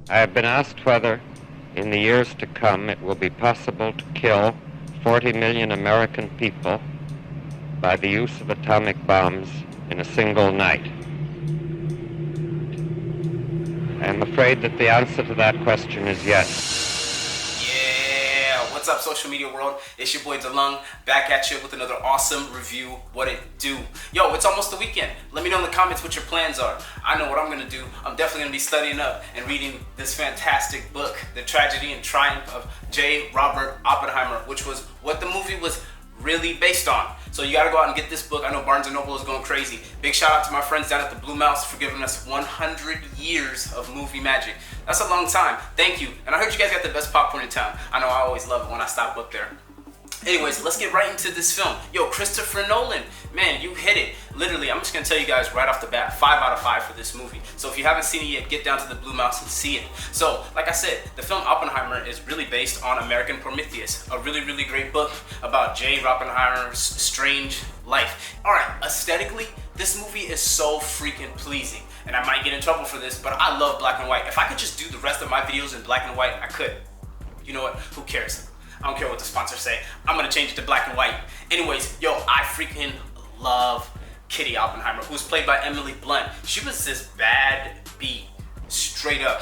I have been asked whether, in the years to come, it will be possible to kill 40 million American people by the use of atomic bombs in a single night. I am afraid that the answer to that question is yes. Yeah, what's up, social media world? It's your boy DeLung, back at you with another awesome review. What it do? Yo, it's almost the weekend. Let me know in the comments what your plans are. I know what I'm gonna do. I'm definitely gonna be studying up and reading this fantastic book, The Tragedy and Triumph of J. Robert Oppenheimer, which was what the movie was really based on. So you gotta go out and get this book. I know Barnes & Noble is going crazy. Big shout out to my friends down at the Blue Mouse for giving us 100 years of movie magic. That's a long time. Thank you. And I heard you guys got the best popcorn in town. I know I always love it when I stop up there. Anyways, let's get right into this film. Yo, Christopher Nolan, man, you hit it. Literally, I'm just gonna tell you guys right off the bat, 5 out of 5 for this movie. So if you haven't seen it yet, get down to the Blue Mouse and see it. So, like I said, the film Oppenheimer is really based on American Prometheus, a really, really great book about J. Oppenheimer's strange life. All right, aesthetically, this movie is so freaking pleasing. And I might get in trouble for this, but I love black and white. If I could just do the rest of my videos in black and white, I could. You know what? Who cares? I don't care what the sponsors say. I'm gonna change it to black and white. Anyways, yo, I freaking love Kitty Oppenheimer, who's played by Emily Blunt. She was this bad bee, straight up.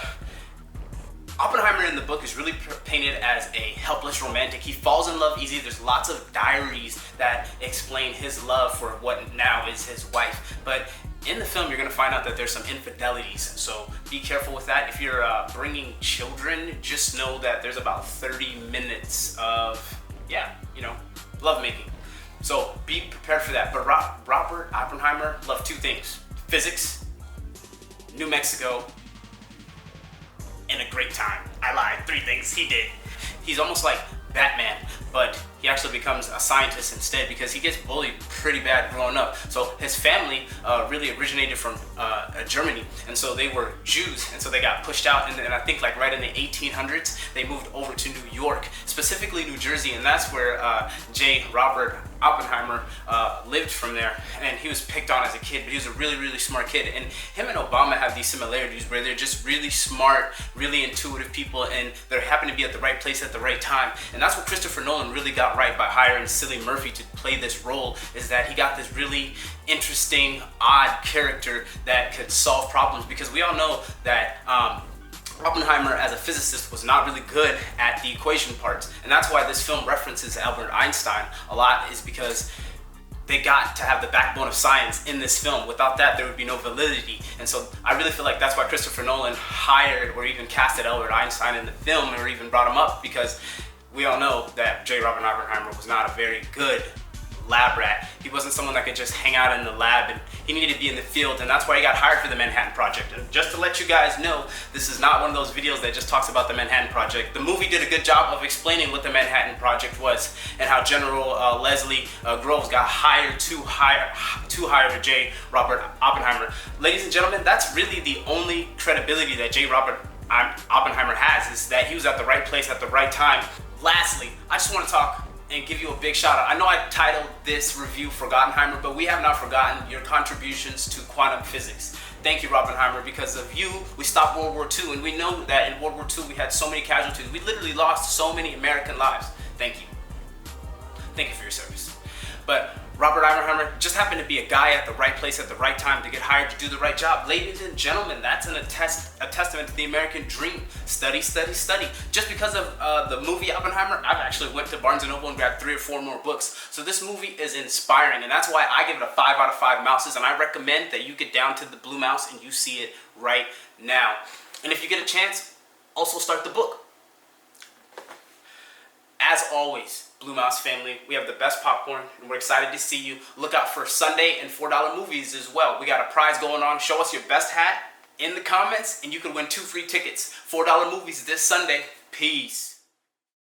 Oppenheimer in the book is really painted as a helpless romantic. He falls in love easy. There's lots of diaries that explain his love for what now is his wife. But in the film, you're gonna find out that there's some infidelities, so be careful with that. If you're bringing children, just know that there's about 30 minutes of, lovemaking. So be prepared for that. But Robert Oppenheimer loved 2 things: physics, New Mexico, and a great time. I lied, 3 things he did. He's almost like Batman, but he actually becomes a scientist instead because he gets bullied pretty bad growing up. So his family really originated from Germany, and so they were Jews, and so they got pushed out, and I think like right in the 1800s they moved over to New York, specifically New Jersey, and that's where J. Robert Oppenheimer lived from there. And he was picked on as a kid, but he was a really, really smart kid. And him and Obama have these similarities where they're just really smart, really intuitive people, and they happen to be at the right place at the right time. And that's what Christopher Nolan really got right by hiring Cillian Murphy to play this role, is that he got this really interesting, odd character that could solve problems, because we all know that Oppenheimer as a physicist was not really good at the equation parts, and that's why this film references Albert Einstein a lot, is because they got to have the backbone of science in this film. Without that, there would be no validity. And so I really feel like that's why Christopher Nolan hired or even casted Albert Einstein in the film, or even brought him up, because we all know that J. Robert Oppenheimer was not a very good lab rat. He wasn't someone that could just hang out in the lab, and he needed to be in the field, and that's why he got hired for the Manhattan Project. And just to let you guys know, this is not one of those videos that just talks about the Manhattan Project. The movie did a good job of explaining what the Manhattan Project was, and how General Leslie Groves got hired to hire J. Robert Oppenheimer. Ladies and gentlemen, that's really the only credibility that J. Robert Oppenheimer has, is that he was at the right place at the right time. Lastly, I just want to talk and give you a big shout out. I know I titled this review Forgottenheimer, but we have not forgotten your contributions to quantum physics. Thank you, Oppenheimer. Because of you, we stopped World War II, and we know that in World War II we had so many casualties. We literally lost so many American lives. Thank you. Thank you for your service. But Robert Oppenheimer just happened to be a guy at the right place at the right time to get hired to do the right job. Ladies and gentlemen, that's a testament to the American dream. Study, study, study. Just because of the movie Oppenheimer, I've actually went to Barnes & Noble and grabbed 3 or 4 more books. So this movie is inspiring, and that's why I give it a 5 out of 5 mouses, and I recommend that you get down to the Blue Mouse and you see it right now. And if you get a chance, also start the book. As always, Blue Mouse family, we have the best popcorn, and we're excited to see you. Look out for Sunday and $4 movies as well. We got a prize going on. Show us your best hat in the comments, and you could win 2 free tickets. $4 movies this Sunday. Peace.